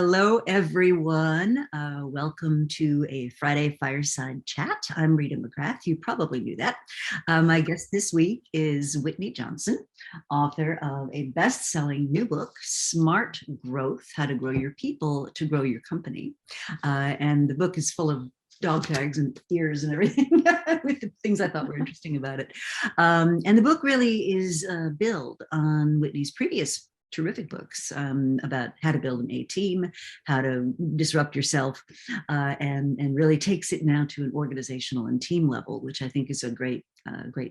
Hello, everyone. Welcome to a Friday Fireside Chat. I'm Rita McGrath. You probably knew that. My guest this week is Whitney Johnson, author of a best-selling new book, Smart Growth: How to Grow Your People to Grow Your Company. And the book is full of dog tags and ears and everything with the things I thought were interesting about it. And the book really is built on Whitney's previous terrific books about how to build an A team, how to disrupt yourself, and really takes it now to an organizational and team level, which I think is a great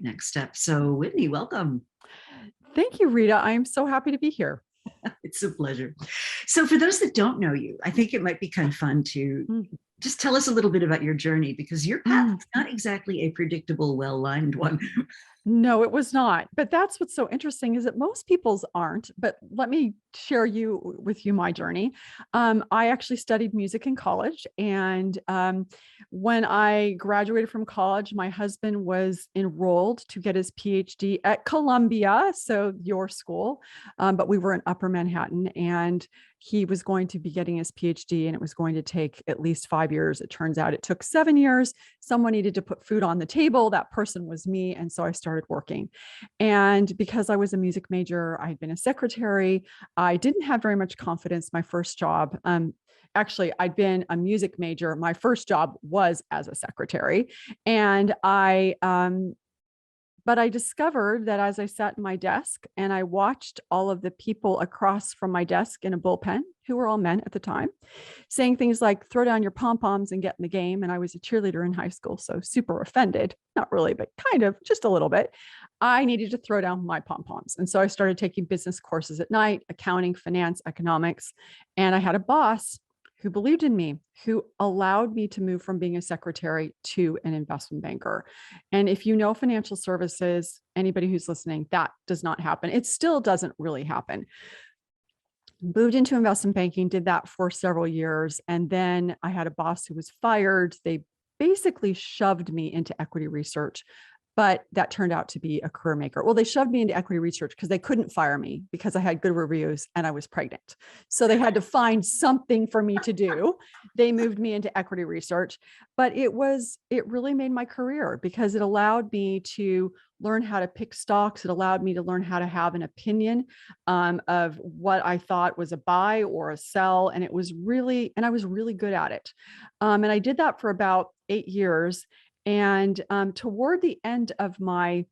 next step. So Whitney, welcome. Thank you, Rita. I am so happy to be here. It's a pleasure. So for those that don't know you, I think it might be kind of fun to just tell us a little bit about your journey, because your path is not exactly a predictable, well-lined one. No, it was not. But that's what's so interesting is that most people's aren't. But let me share with you my journey. I actually studied music in college. And when I graduated from college, my husband was enrolled to get his PhD at Columbia, so your school. But we were in Upper Manhattan, and he was going to be getting his PhD, and it was going to take at least 5 years. It turns out it took 7 years. Someone needed to put food on the table. That person was me. And so I started working. And because I was a music major, I had been a secretary. I didn't have very much confidence my first job. Actually, I'd been a music major. My first job was as a secretary. And but I discovered that as I sat in my desk and I watched all of the people across from my desk in a bullpen, who were all men at the time, saying things like, throw down your pom-poms and get in the game. And I was a cheerleader in high school, so super offended, not really, but kind of just a little bit. I needed to throw down my pom-poms. And so I started taking business courses at night, accounting, finance, economics. And I had a boss who believed in me, who allowed me to move from being a secretary to an investment banker. And if you know financial services, anybody who's listening, that does not happen. It still doesn't really happen. Moved into investment banking, did that for several years. And then I had a boss who was fired. They basically shoved me into equity research. But that turned out to be a career maker. Well, they shoved me into equity research because they couldn't fire me because I had good reviews and I was pregnant. So they had to find something for me to do. They moved me into equity research, but it really made my career because it allowed me to learn how to pick stocks. It allowed me to learn how to have an opinion of what I thought was a buy or a sell. And I was really good at it. And I did that for about 8 years. And toward the end of my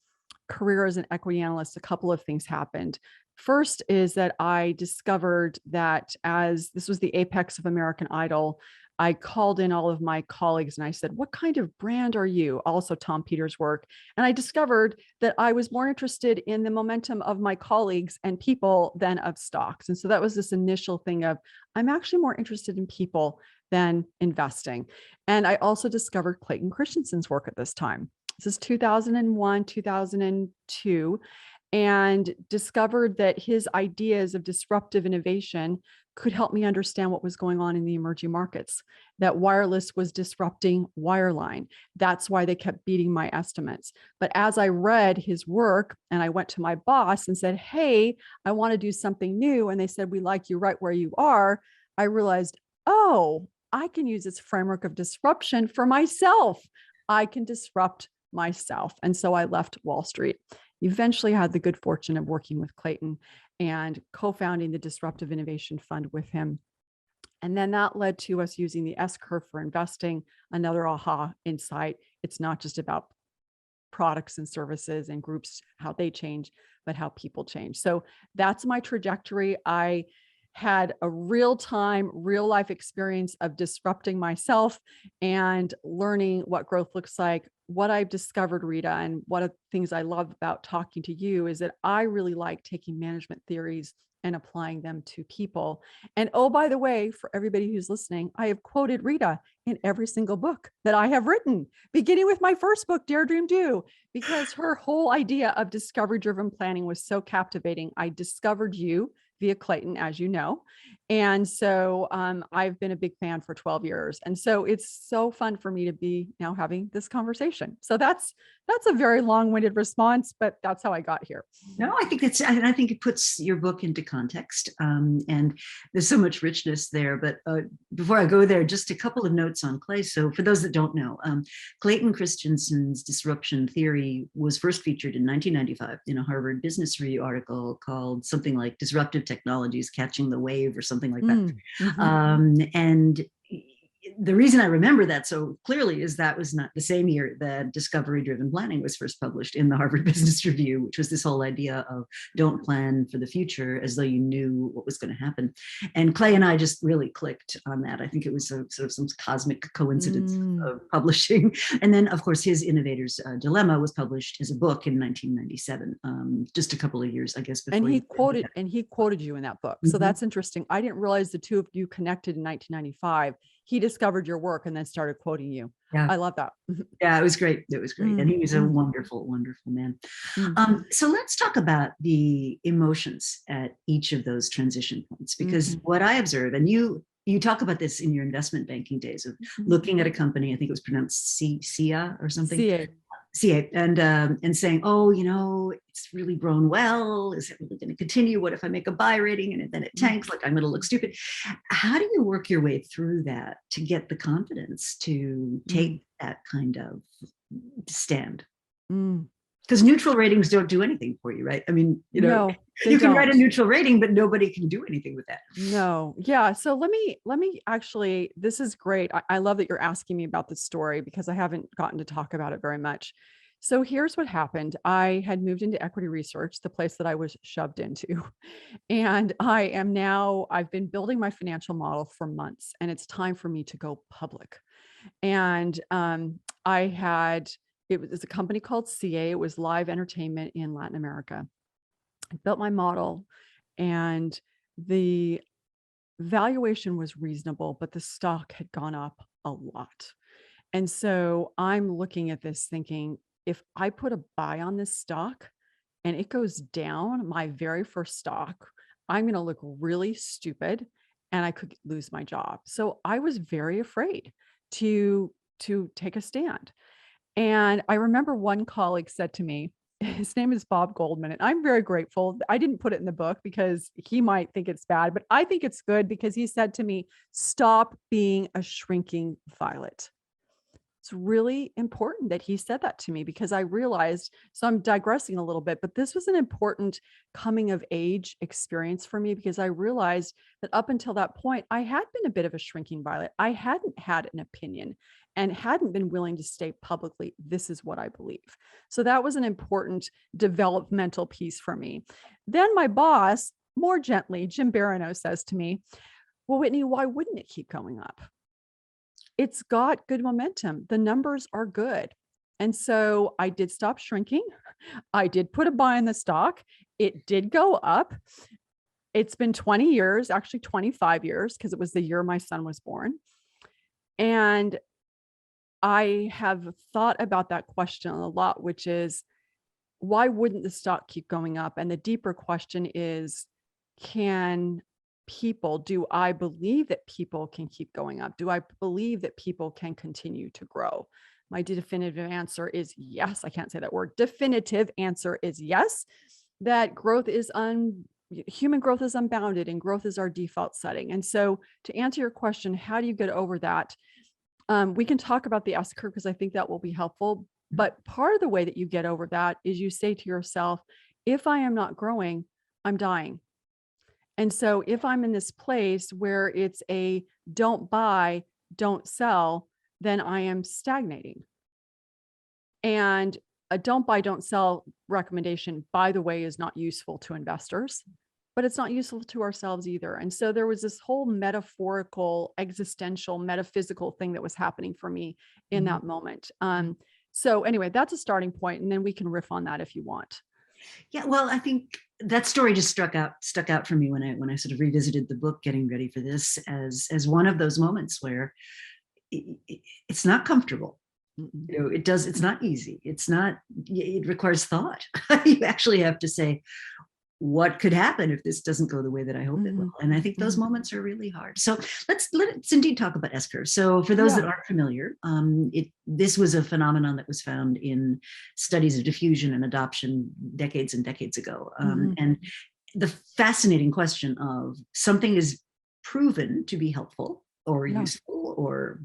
career as an equity analyst, a couple of things happened. First is that I discovered that as this was the apex of American Idol, I called in all of my colleagues and I said, what kind of brand are you? Also Tom Peters' work. And I discovered that I was more interested in the momentum of my colleagues and people than of stocks. And so that was this initial thing of, I'm actually more interested in people than investing. And I also discovered Clayton Christensen's work at this time. This is 2001, 2002, and discovered that his ideas of disruptive innovation could help me understand what was going on in the emerging markets, that wireless was disrupting wireline. That's why they kept beating my estimates. But as I read his work and I went to my boss and said, hey, I want to do something new. And they said, we like you right where you are. I realized, oh, I can use this framework of disruption for myself. I can disrupt myself. And so I left Wall Street. Eventually had the good fortune of working with Clayton and co-founding the Disruptive Innovation Fund with him. And then that led to us using the S-curve for investing, another aha insight. It's not just about products and services and groups, how they change, but how people change. So that's my trajectory. I had a real-time, real-life experience of disrupting myself and learning what growth looks like. What I've discovered, Rita, and one of the things I love about talking to you is that I really like taking management theories and applying them to people. And oh, by the way, for everybody who's listening, I have quoted Rita in every single book that I have written, beginning with my first book, Dare, Dream, Do, because her whole idea of discovery-driven planning was so captivating. I discovered you via Clayton, as you know. And so I've been a big fan for 12 years. And so it's so fun for me to be now having this conversation. So that's a very long-winded response, but that's how I got here. No, I think it puts your book into context, and there's so much richness there. But before I go there, just a couple of notes on Clay. So for those that don't know, Clayton Christensen's disruption theory was first featured in 1995 in a Harvard Business Review article called something like "Disruptive Technologies Catching the Wave" or something like that. And the reason I remember that so clearly is that was not the same year that discovery-driven planning was first published in the Harvard Business Review, which was this whole idea of don't plan for the future as though you knew what was going to happen. And Clay and I just really clicked on that. I think it was sort of some cosmic coincidence of publishing. And then, of course, his Innovator's Dilemma was published as a book in 1997, just a couple of years, I guess, before. And he quoted you in that book. So that's interesting. I didn't realize the two of you connected in 1995. He discovered your work and then started quoting you. Yeah. I love that. Yeah, it was great. It was great. And he was a wonderful, wonderful man. So let's talk about the emotions at each of those transition points, because what I observe, and you talk about this in your investment banking days of looking at a company, I think it was pronounced CIA or something. CA, and saying, oh, it's really grown well. Is it really going to continue? What if I make a buy rating and then it tanks? Like I'm going to look stupid. How do you work your way through that to get the confidence to take that kind of stand? Because neutral ratings don't do anything for you, right? I mean, no, you can write a neutral rating, but nobody can do anything with that. No. Yeah. So let me actually, this is great. I love that you're asking me about this story because I haven't gotten to talk about it very much. So here's what happened. I had moved into equity research, the place that I was shoved into. And I've been building my financial model for months, and it's time for me to go public. And it was a company called CA. It was live entertainment in Latin America. I built my model and the valuation was reasonable, but the stock had gone up a lot. And so I'm looking at this thinking, if I put a buy on this stock and it goes down, my very first stock, I'm going to look really stupid and I could lose my job. So I was very afraid to take a stand. And I remember one colleague said to me, his name is Bob Goldman, and I'm very grateful. I didn't put it in the book because he might think it's bad, but I think it's good because he said to me, stop being a shrinking violet. It's really important that he said that to me because I realized, so I'm digressing a little bit, but this was an important coming of age experience for me because I realized that up until that point, I had been a bit of a shrinking violet. I hadn't had an opinion and hadn't been willing to state publicly, this is what I believe. So that was an important developmental piece for me. Then my boss, more gently, Jim Barano, says to me, well, Whitney, why wouldn't it keep going up? It's got good momentum. The numbers are good. And so I did stop shrinking. I did put a buy in the stock. It did go up. It's been 20 years, actually 25 years, because it was the year my son was born. And I have thought about that question a lot, which is, why wouldn't the stock keep going up? And the deeper question is, do I believe that people can keep going up? Do I believe that people can continue to grow? My definitive answer is yes. I can't say that word. Definitive answer is yes, that human growth is unbounded and growth is our default setting. And so to answer your question, how do you get over that? We can talk about the S curve because I think that will be helpful. But part of the way that you get over that is you say to yourself, if I am not growing, I'm dying. And so if I'm in this place where it's a don't buy, don't sell, then I am stagnating. And a don't buy, don't sell recommendation, by the way, is not useful to investors, but it's not useful to ourselves either. And so there was this whole metaphorical, existential, metaphysical thing that was happening for me in that moment. So anyway, that's a starting point, and then we can riff on that if you want. Yeah, well, I think that story just stuck out for me when I sort of revisited the book, getting ready for this, as one of those moments where it's not comfortable. It's not easy. It requires thought. You actually have to say, what could happen if this doesn't go the way that I hope it will? And I think those moments are really hard. So let's indeed talk about S-curve. So for those that aren't familiar, this was a phenomenon that was found in studies of diffusion and adoption decades and decades ago. And the fascinating question of something is proven to be helpful or useful or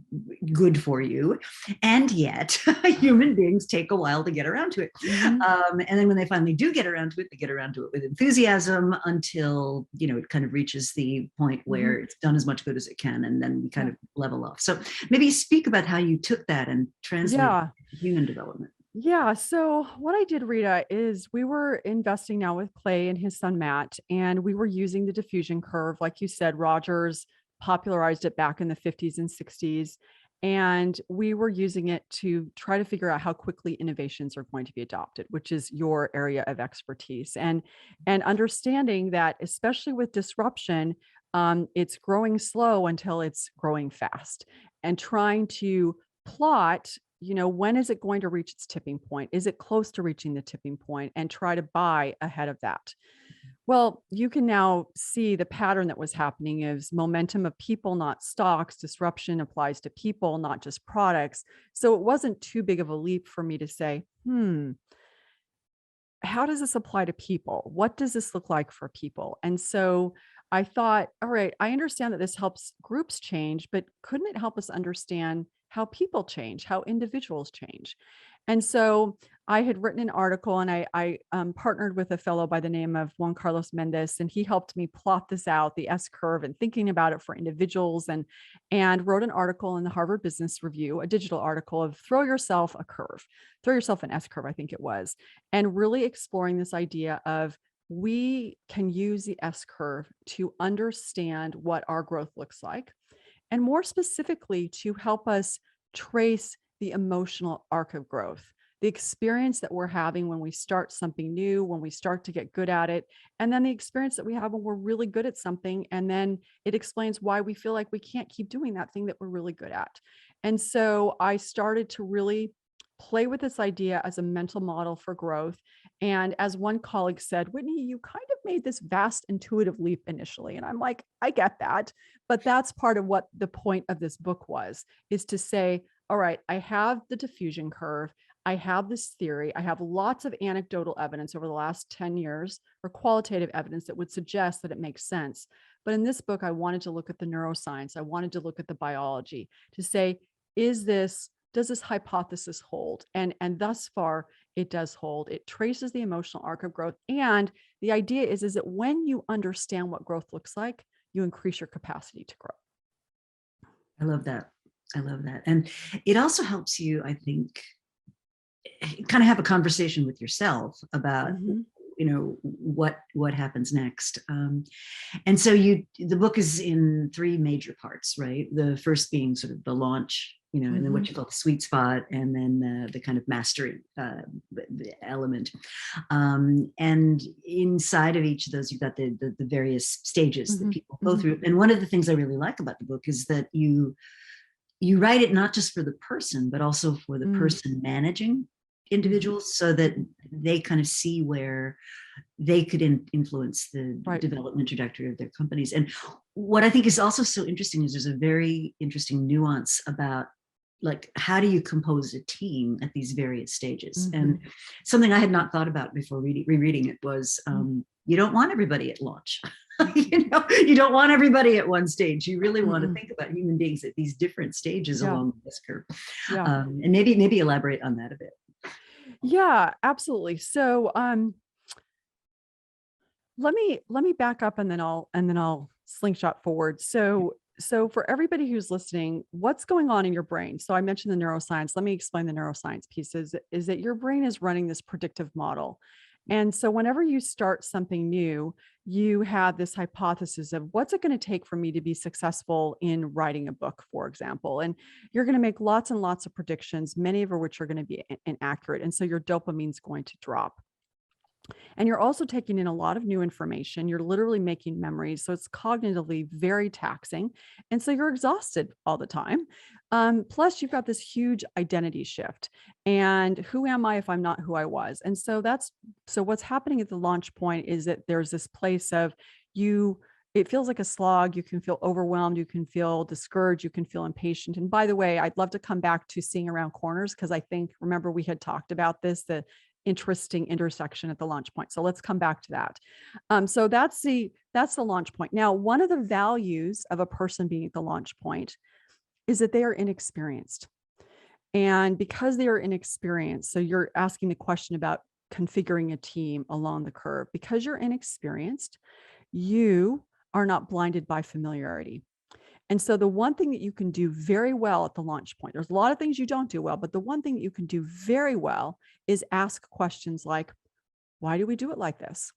good for you, and yet human beings take a while to get around to it. And then when they finally do get around to it, they get around to it with enthusiasm until, you know, it kind of reaches the point where it's done as much good as it can, and then we kind of level off. So maybe speak about how you took that and translated it to human development. Yeah. So what I did, Rita, is we were investing now with Clay and his son, Matt, and we were using the diffusion curve. Like you said, Rogers popularized it back in the 50s and 60s. And we were using it to try to figure out how quickly innovations are going to be adopted, which is your area of expertise. And understanding that, especially with disruption, it's growing slow until it's growing fast, and trying to plot, you know, when is it going to reach its tipping point? Is it close to reaching the tipping point? And try to buy ahead of that. Well, you can now see the pattern that was happening is momentum of people, not stocks. Disruption applies to people, not just products. So it wasn't too big of a leap for me to say, how does this apply to people? What does this look like for people? And so I thought, all right, I understand that this helps groups change, but couldn't it help us understand how people change, how individuals change? And so I had written an article, and I partnered with a fellow by the name of Juan Carlos Mendez, and he helped me plot this out, the S curve, and thinking about it for individuals, and wrote an article in the Harvard Business Review, a digital article of throw yourself an S curve, I think it was, and really exploring this idea of we can use the S curve to understand what our growth looks like, and more specifically, to help us trace the emotional arc of growth, the experience that we're having when we start something new, when we start to get good at it, and then the experience that we have when we're really good at something. And then it explains why we feel like we can't keep doing that thing that we're really good at. And so I started to really play with this idea as a mental model for growth. And as one colleague said, Whitney, you kind of made this vast intuitive leap initially. And I'm like, I get that. But that's part of what the point of this book was, is to say, all right, I have the diffusion curve. I have this theory. I have lots of anecdotal evidence over the last 10 years, or qualitative evidence that would suggest that it makes sense. But in this book, I wanted to look at the neuroscience. I wanted to look at the biology to say, does this hypothesis hold? And thus far, it does hold. It traces the emotional arc of growth. And the idea is that when you understand what growth looks like, you increase your capacity to grow. I love that. I love that. And it also helps you, I think, kind of have a conversation with yourself about, you know, what happens next. And so the book is in 3 major parts, right? The first being sort of the launch, you know, and then what you call the sweet spot, and then the kind of mastery element. And inside of each of those, you've got the various stages that people go through. And one of the things I really like about the book is that you write it not just for the person, but also for the person managing individuals, so that they kind of see where they could influence the development trajectory of their companies. And what I think is also so interesting is there's a very interesting nuance about, like, how do you compose a team at these various stages? And something I had not thought about before rereading it was, you don't want everybody at launch. You know, you don't want everybody at one stage. You really want to think about human beings at these different stages along this curve. And maybe elaborate on that a bit. Yeah, absolutely. So let me back up, and then I'll slingshot forward. So for everybody who's listening, what's going on in your brain? So I mentioned the neuroscience. Let me explain the neuroscience piece. Is that your brain is running this predictive model. And so whenever you start something new, you have this hypothesis of what's it going to take for me to be successful in writing a book, for example. And you're going to make lots and lots of predictions, many of which are going to be inaccurate. And so your dopamine is going to drop. And you're also taking in a lot of new information. You're literally making memories. So it's cognitively very taxing. And so you're exhausted all the time. Plus, you've got this huge identity shift. And who am I if I'm not who I was? And so what's happening at the launch point is that there's this place of you. It feels like a slog. You can feel overwhelmed. You can feel discouraged. You can feel impatient. And by the way, I'd love to come back to seeing around corners because I think, remember, we had talked about this, the interesting intersection at the launch point. So let's come back to that. So that's the launch point. Now, one of the values of a person being at the launch point is that they are inexperienced. And because they are inexperienced, so you're asking the question about configuring a team along the curve. Because you're inexperienced, you are not blinded by familiarity. And so the one thing that you can do very well at the launch point, there's a lot of things you don't do well, but the one thing that you can do very well is ask questions like, why do we do it like this?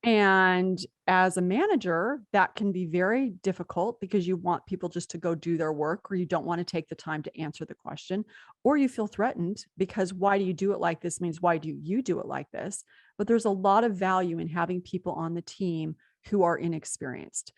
And as a manager, that can be very difficult because you want people just to go do their work, or you don't want to take the time to answer the question, or you feel threatened because why do you do it like this means why do you do it like this? But there's a lot of value in having people on the team who are inexperienced.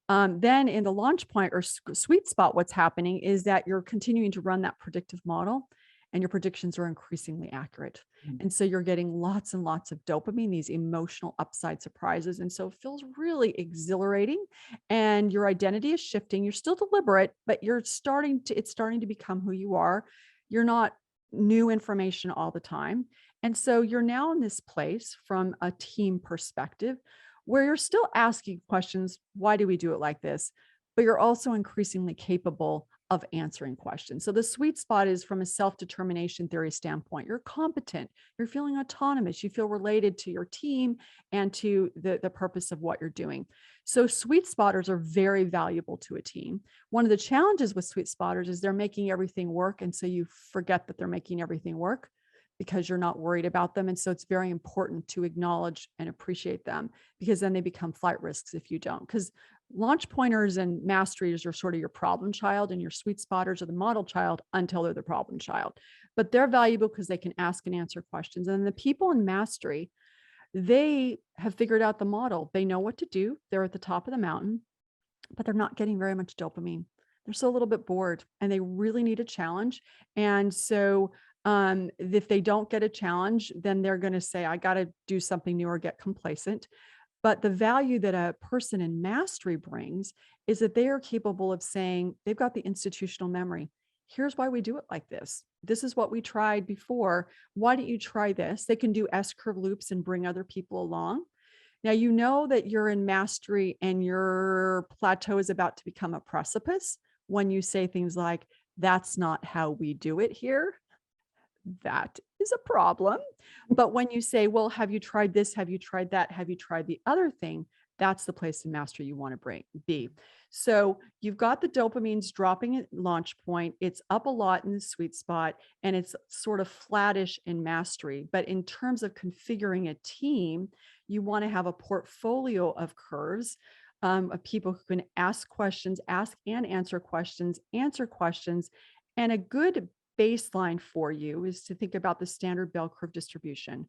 Then in the launch point or sweet spot, what's happening is that you're continuing to run that predictive model and your predictions are increasingly accurate. And so you're getting lots and lots of dopamine, these emotional upside surprises. And so it feels really exhilarating and your identity is shifting. You're still deliberate, but it's starting to become who you are. You're not new information all the time. And so you're now in this place from a team perspective where you're still asking questions. Why do we do it like this? But you're also increasingly capable of answering questions. So the sweet spot is from a self-determination theory standpoint. You're competent, you're feeling autonomous, you feel related to your team and to the purpose of what you're doing. So sweet spotters are very valuable to a team. One of the challenges with sweet spotters is they're making everything work. And so you forget that they're making everything work because you're not worried about them. And so it's very important to acknowledge and appreciate them because then they become flight risks if you don't. Because launch pointers and masteries are sort of your problem child, and your sweet spotters are the model child until they're the problem child. But they're valuable because they can ask and answer questions. And the people in mastery, they have figured out the model. They know what to do. They're at the top of the mountain, but they're not getting very much dopamine. They're still a little bit bored and they really need a challenge. And so if they don't get a challenge, then they're going to say, I got to do something new or get complacent. But the value that a person in mastery brings is that they are capable of saying, they've got the institutional memory. Here's why we do it like this. This is what we tried before. Why don't you try this? They can do S-curve loops and bring other people along. Now, you know that you're in mastery and your plateau is about to become a precipice when you say things like, that's not how we do it here. That is a problem. But when you say, well, have you tried this? Have you tried that? Have you tried the other thing? That's the place in mastery you want to be. So you've got the dopamines dropping at launch point. It's up a lot in the sweet spot and it's sort of flattish in mastery. But in terms of configuring a team, you want to have a portfolio of curves of people who can ask questions, ask and answer questions, and a good baseline for you is to think about the standard bell curve distribution.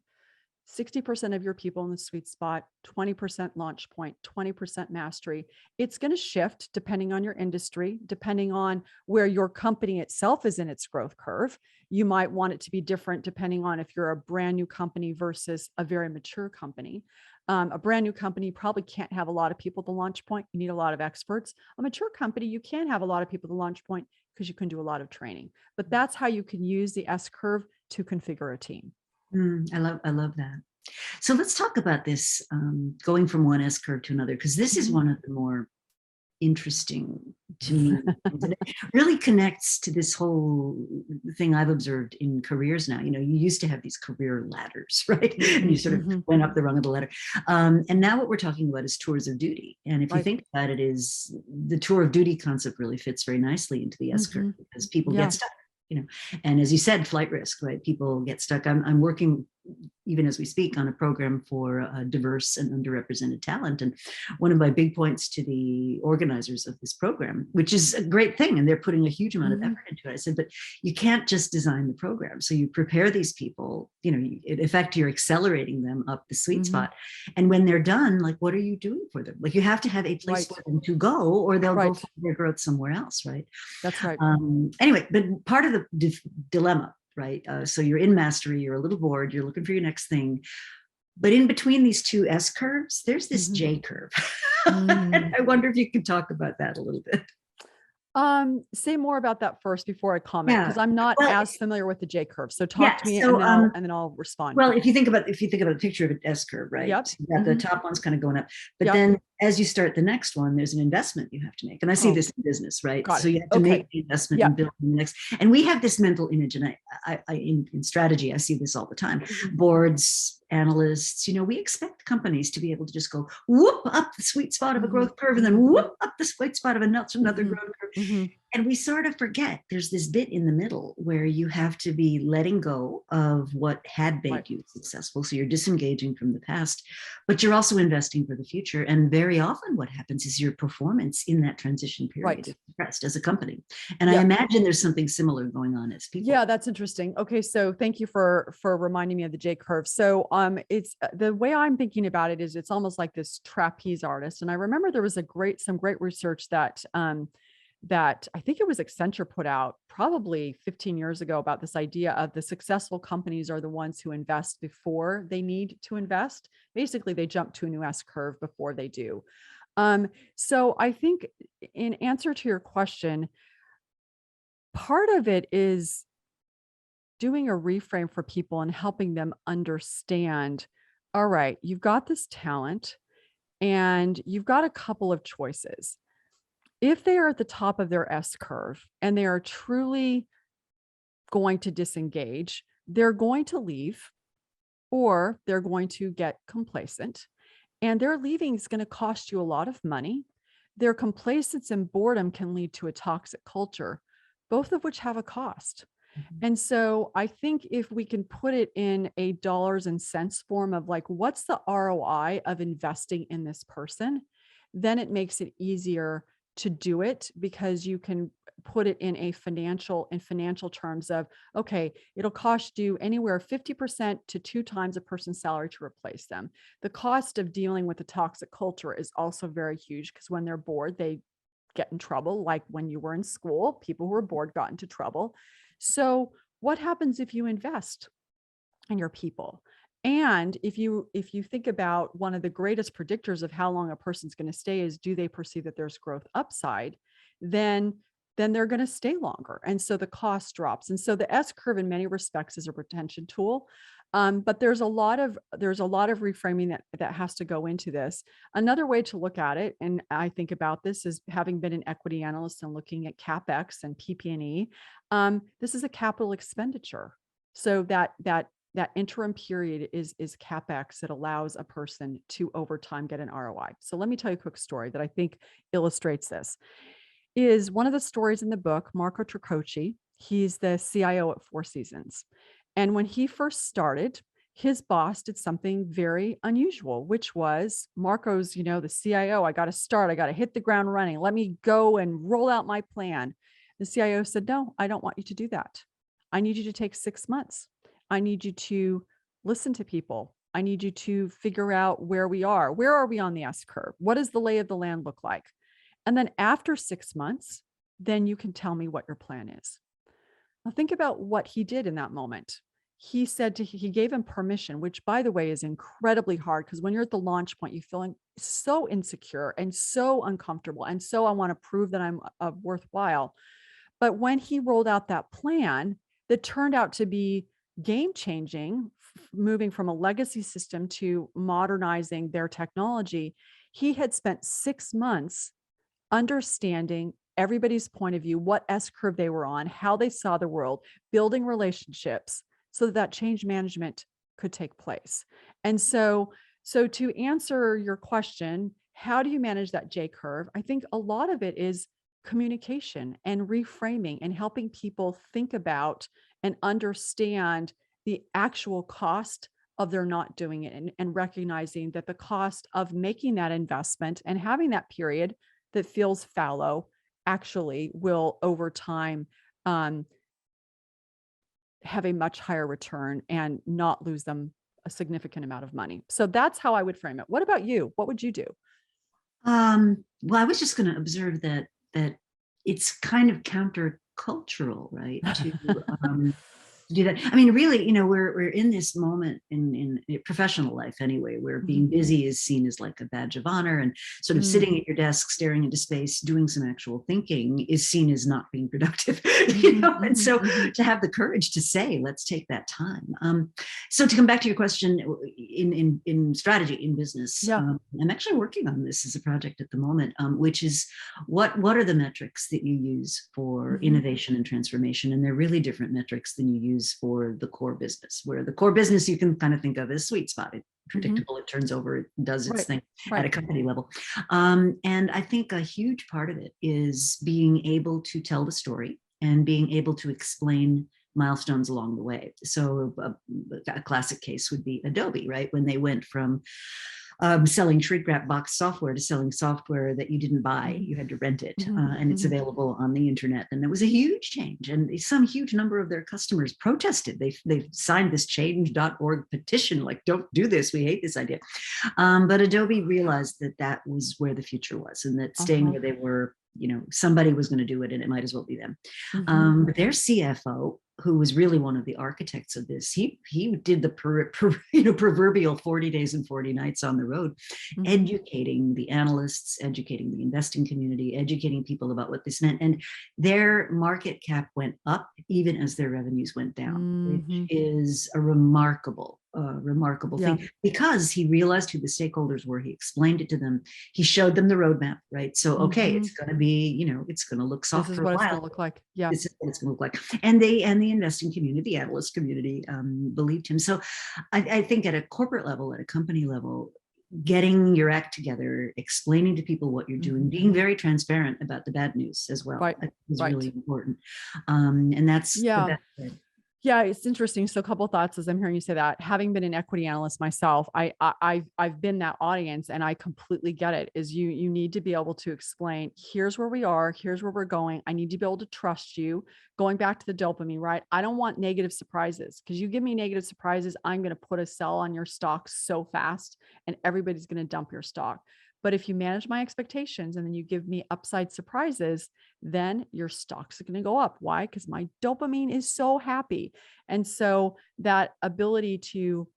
60% of your people in the sweet spot, 20% launch point, 20% mastery. It's going to shift depending on your industry, depending on where your company itself is in its growth curve. You might want it to be different depending on if you're a brand new company versus a very mature company. A brand new company probably can't have a lot of people at the launch point. You need a lot of experts. A mature company, you can have a lot of people at the launch point because you can do a lot of training. But that's how you can use the S curve to configure a team. I love that. So let's talk about this going from one S curve to another, because this is one of the more interesting to me. It really connects to this whole thing I've observed in careers now. You know, you used to have these career ladders, right? And you sort of went up the rung of the ladder. And now what we're talking about is tours of duty. And if you think about it, is the tour of duty concept really fits very nicely into the S curve because people get stuck. You know, and as you said, flight risk, right? People get stuck. I'm working even as we speak, on a program for diverse and underrepresented talent. And one of my big points to the organizers of this program, which is a great thing, and they're putting a huge amount of effort into it, I said, but you can't just design the program. So you prepare these people, in effect, you're accelerating them up the sweet spot. And when they're done, like, what are you doing for them? Like, you have to have a place for them to go, or they'll go find their growth somewhere else, right? That's right. Anyway, but part of the dilemma, right? So you're in mastery, you're a little bored, you're looking for your next thing. But in between these two S curves, there's this J curve. I wonder if you could talk about that a little bit. Say more about that first before I comment, because I'm not as familiar with the J curve. So talk to me, and then I'll respond. Well, if you think about a picture of an S curve, right? Yep. So you got the top one's kind of going up, but then as you start the next one, there's an investment you have to make. And I see this in business, right? So you have to make the investment and build the next. And we have this mental image, and I in strategy, I see this all the time. Boards, analysts, we expect companies to be able to just go whoop up the sweet spot of a growth curve, and then whoop up the sweet spot of another growth curve. And we sort of forget there's this bit in the middle where you have to be letting go of what had made you successful. So you're disengaging from the past, but you're also investing for the future. And very often what happens is your performance in that transition period is suppressed as a company. And I imagine there's something similar going on as people. Yeah, that's interesting. Okay, so thank you for reminding me of the J curve. So it's the way I'm thinking about it is it's almost like this trapeze artist. And I remember there was some great research that that I think it was Accenture put out probably 15 years ago about this idea of the successful companies are the ones who invest before they need to invest. Basically, they jump to a new S curve before they do. So I think in answer to your question, part of it is doing a reframe for people and helping them understand, all right, you've got this talent and you've got a couple of choices. If they are at the top of their S curve and they are truly going to disengage, they're going to leave, or they're going to get complacent, and their leaving is going to cost you a lot of money. Their complacence and boredom can lead to a toxic culture, both of which have a cost. And so I think if we can put it in a dollars and cents form of like, what's the ROI of investing in this person, then it makes it easier to do it, because you can put it in financial terms of, okay, it'll cost you anywhere 50% to 2 times a person's salary to replace them. The cost of dealing with a toxic culture is also very huge, because when they're bored, they get in trouble. Like when you were in school, people who were bored got into trouble. So what happens if you invest in your people? And if you think about one of the greatest predictors of how long a person's going to stay is, do they perceive that there's growth upside? Then they're going to stay longer. And so the cost drops. And so the S curve in many respects is a retention tool. But there's a lot of reframing that has to go into this. Another way to look at it, and I think about this, is having been an equity analyst and looking at CapEx and PP&E. This is a capital expenditure. So that interim period is CapEx that allows a person to over time get an ROI. So let me tell you a quick story that I think illustrates this. Is one of the stories in the book, Marco Tricocci. He's the CIO at Four Seasons. And when he first started, his boss did something very unusual, which was, Marco's, the CIO, I got to start, I got to hit the ground running. Let me go and roll out my plan. The CIO said, no, I don't want you to do that. I need you to take 6 months. I need you to listen to people. I need you to figure out where we are. Where are we on the S curve? What does the lay of the land look like? And then after 6 months, then you can tell me what your plan is. Now think about what he did in that moment. He gave him permission, which by the way is incredibly hard, because when you're at the launch point, you feel so insecure and so uncomfortable. And so I want to prove that I'm worthwhile. But when he rolled out that plan that turned out to be game changing, moving from a legacy system to modernizing their technology, he had spent 6 months understanding everybody's point of view, what S curve they were on, how they saw the world, building relationships so that change management could take place. And so to answer your question, how do you manage that J curve? I think a lot of it is communication and reframing and helping people think about and understand the actual cost of their not doing it, and recognizing that the cost of making that investment and having that period that feels fallow actually will over time um, have a much higher return and not lose them a significant amount of money. So that's how I would frame it. What about you? What would you do? Well, I was just going to observe that it's kind of countercultural, right? To do that. I mean, really, we're in this moment in professional life anyway, where being busy is seen as like a badge of honor, and sort of sitting at your desk, staring into space, doing some actual thinking is seen as not being productive, And so to have the courage to say, let's take that time. So to come back to your question, in strategy, in business, Yeah. I'm actually working on this as a project at the moment, which is what are the metrics that you use for innovation and transformation? And they're really different metrics than you use for the core business, where the core business you can kind of think of as sweet spot. It's predictable, it turns over, it does its thing at a company level. And I think a huge part of it is being able to tell the story and being able to explain milestones along the way. So a classic case would be Adobe, right? When they went from selling shrink wrap box software to selling software that you didn't buy, you had to rent it, and it's available on the internet. And it was a huge change, and some huge number of their customers protested. They signed this change.org petition, like, don't do this, we hate this idea. But Adobe realized that was where the future was, and that staying where they were, somebody was going to do it, and it might as well be them. But their CFO, who was really one of the architects of this, he did the proverbial 40 days and 40 nights on the road, educating the analysts, educating the investing community, educating people about what this meant. And their market cap went up even as their revenues went down, which is a remarkable thing, because he realized who the stakeholders were. He explained it to them. He showed them the roadmap, right? So, okay, it's going to be, it's going to look soft for a while. This is what it's going to look like. Yeah. This is what it's going to look like. And the investing community, the analyst community, believed him. So I think at a corporate level, at a company level, getting your act together, explaining to people what you're doing, being very transparent about the bad news as well, is really important. And that's the best way. Yeah, it's interesting. So a couple of thoughts as I'm hearing you say that. Having been an equity analyst myself, I've been that audience, and I completely get it. Is you need to be able to explain, here's where we are, here's where we're going. I need to be able to trust you. Going back to the dopamine, right? I don't want negative surprises, because you give me negative surprises, I'm going to put a sell on your stock so fast, and everybody's going to dump your stock. But if you manage my expectations and then you give me upside surprises, then your stock's going to go up. Why? Because my dopamine is so happy. And so that ability to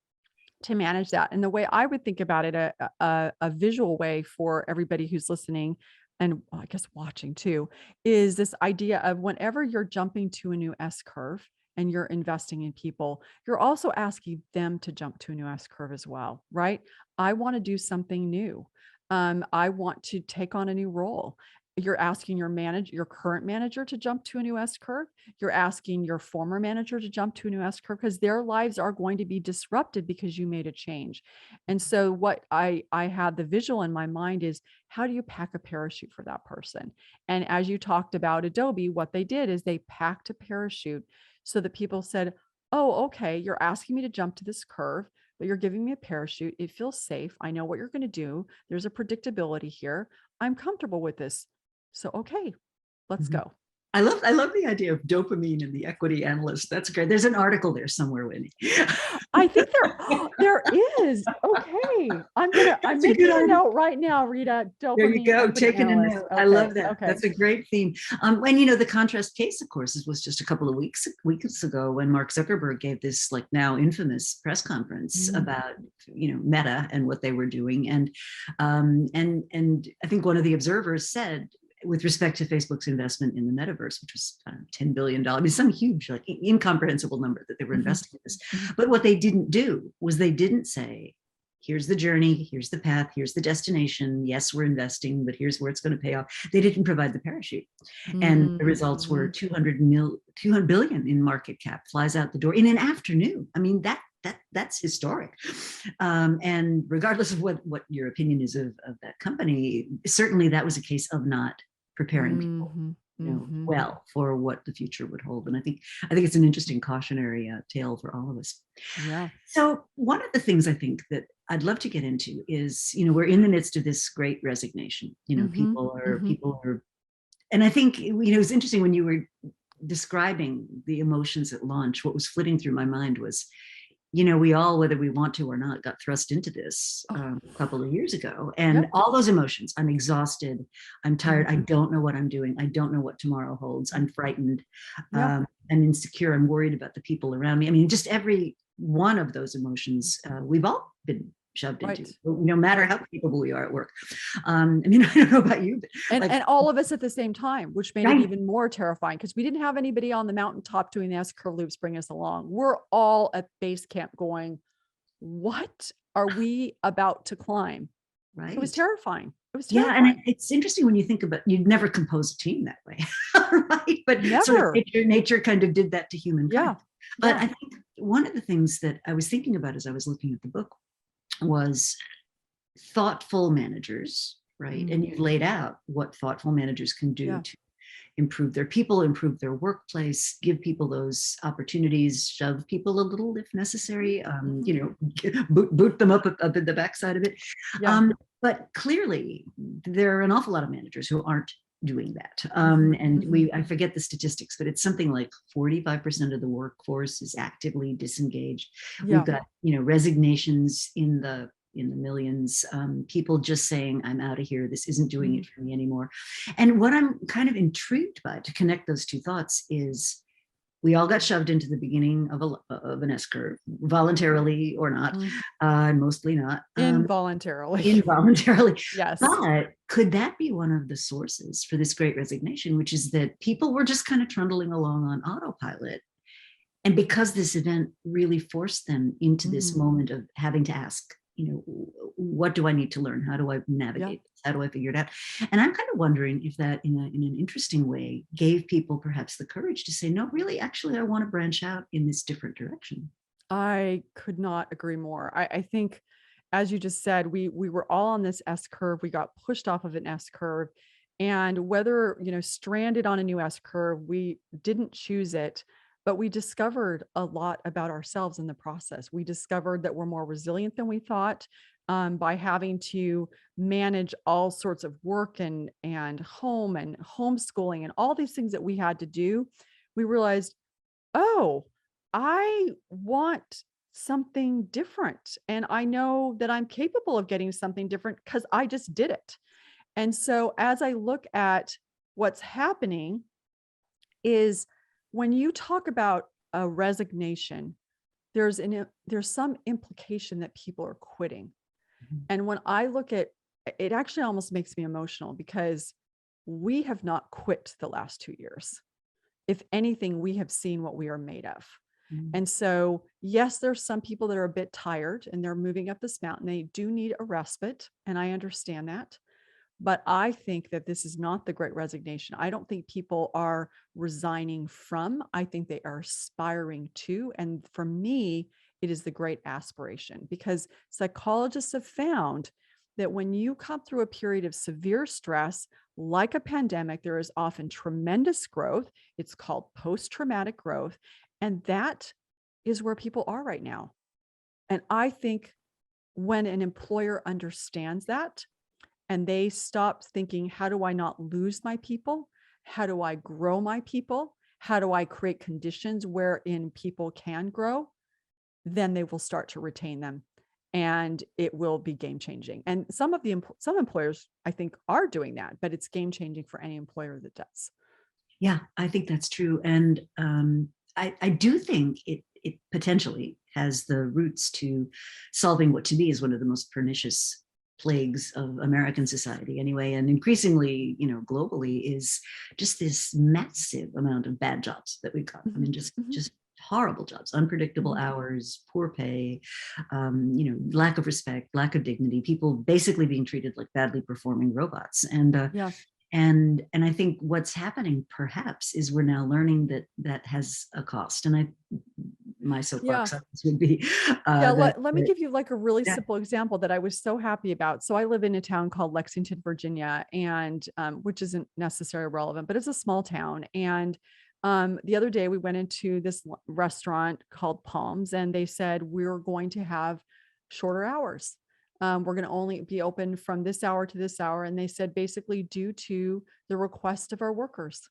manage that, and the way I would think about it, a visual way for everybody who's listening, and I guess watching too, is this idea of whenever you're jumping to a new S curve and you're investing in people, you're also asking them to jump to a new S curve as well, right? I want to do something new. I want to take on a new role. You're asking your current manager to jump to a new S curve. You're asking your former manager to jump to a new S curve, because their lives are going to be disrupted because you made a change. And so what I had the visual in my mind is, how do you pack a parachute for that person? And as you talked about Adobe, what they did is they packed a parachute so that people said, oh, okay, you're asking me to jump to this curve, but you're giving me a parachute. It feels safe. I know what you're going to do. There's a predictability here. I'm comfortable with this. So, okay, let's go. I love the idea of dopamine and the equity analyst. That's great. There's an article there somewhere, Whitney. I think there is. Okay. I'm making a note right now, Rita. Dopamine. There you go. Taking a note. Okay. I love that. Okay. That's a great theme. When the contrast case, of course, was just a couple of weeks ago when Mark Zuckerberg gave this like now infamous press conference about Meta and what they were doing, and I think one of the observers said, with respect to Facebook's investment in the metaverse, which was $10 billion, I mean, some huge, like incomprehensible number that they were investing in this. But what they didn't do was they didn't say, here's the journey, here's the path, here's the destination. Yes, we're investing, but here's where it's going to pay off. They didn't provide the parachute. And the results were 200 billion in market cap, flies out the door in an afternoon. I mean, that's historic. And regardless of what your opinion is of that company, certainly that was a case of not preparing people well for what the future would hold. And I think it's an interesting cautionary tale for all of us. Yeah. So one of the things I think that I'd love to get into is, we're in the midst of this great resignation. People are, and I think, it was interesting when you were describing the emotions at launch. What was flitting through my mind was, we all, whether we want to or not, got thrust into this a couple of years ago. And all those emotions, I'm exhausted, I'm tired, I don't know what I'm doing, I don't know what tomorrow holds, I'm frightened, I'm insecure, I'm worried about the people around me. I mean, just every one of those emotions, we've all been shoved into, no matter how capable we are at work. I mean, I don't know about you, but and all of us at the same time, which made it even more terrifying, because we didn't have anybody on the mountaintop doing the S-curve loops bring us along. We're all at base camp going, what are we about to climb? Right. It was terrifying. It was terrifying. Yeah, and it's interesting when you think about, you'd never compose a team that way, right? But never. Sort of nature kind of did that to humankind. But I think one of the things that I was thinking about as I was looking at the book was thoughtful managers, right? And you've laid out what thoughtful managers can do to improve their people, improve their workplace, give people those opportunities, shove people a little if necessary, boot them up in the backside of it. But clearly, there are an awful lot of managers who aren't doing that. And I forget the statistics, but it's something like 45% of the workforce is actively disengaged. We've got, resignations in the millions, people just saying, I'm out of here, this isn't doing it for me anymore. And what I'm kind of intrigued by, to connect those two thoughts, is we all got shoved into the beginning of an S-curve, voluntarily or not, mostly not. Involuntarily. Yes. But could that be one of the sources for this great resignation, which is that people were just kind of trundling along on autopilot? And because this event really forced them into this moment of having to ask, what do I need to learn? How do I navigate? How do I figure it out? And I'm kind of wondering if that, in an interesting way, gave people perhaps the courage to say, no, really, actually, I want to branch out in this different direction. I could not agree more. I think, as you just said, we were all on this S-curve. We got pushed off of an S-curve, and whether, stranded on a new S-curve, we didn't choose it. But we discovered a lot about ourselves in the process. We discovered that we're more resilient than we thought, by having to manage all sorts of work and home and homeschooling and all these things that we had to do. We realized, oh, I want something different. And I know that I'm capable of getting something different because I just did it. And so as I look at what's happening is, when you talk about a resignation, there's some implication that people are quitting. And when I look at it, actually almost makes me emotional, because we have not quit the last 2 years. If anything, we have seen what we are made of. And so, yes, there's some people that are a bit tired and they're moving up this mountain. They do need a respite, and I understand that. But I think that this is not the great resignation. I don't think people are resigning from. I think they are aspiring to. And for me, it is the great aspiration, because psychologists have found that when you come through a period of severe stress, like a pandemic, there is often tremendous growth. It's called post-traumatic growth. And that is where people are right now. And I think when an employer understands that, and they stop thinking, how do I not lose my people? How do I grow my people? How do I create conditions wherein people can grow? Then they will start to retain them, and it will be game changing. And some employers, I think, are doing that, but it's game changing for any employer that does. Yeah, I think that's true. And I do think it potentially has the roots to solving what to me is one of the most pernicious plagues of American society anyway, and increasingly, globally, is just this massive amount of bad jobs that we've got. I mean, just horrible jobs, unpredictable hours, poor pay, lack of respect, lack of dignity, people basically being treated like badly performing robots. And I think what's happening perhaps is we're now learning that has a cost. And my Yeah. soapbox on this would be Yeah, that, let me give you like a really yeah. simple example that I was so happy about. So I live in a town called Lexington, Virginia, and which isn't necessarily relevant, but it's a small town. And the other day we went into this restaurant called Palms, and they said we're going to have shorter hours. We're going to only be open from this hour to this hour. And they said basically due to the request of our workers,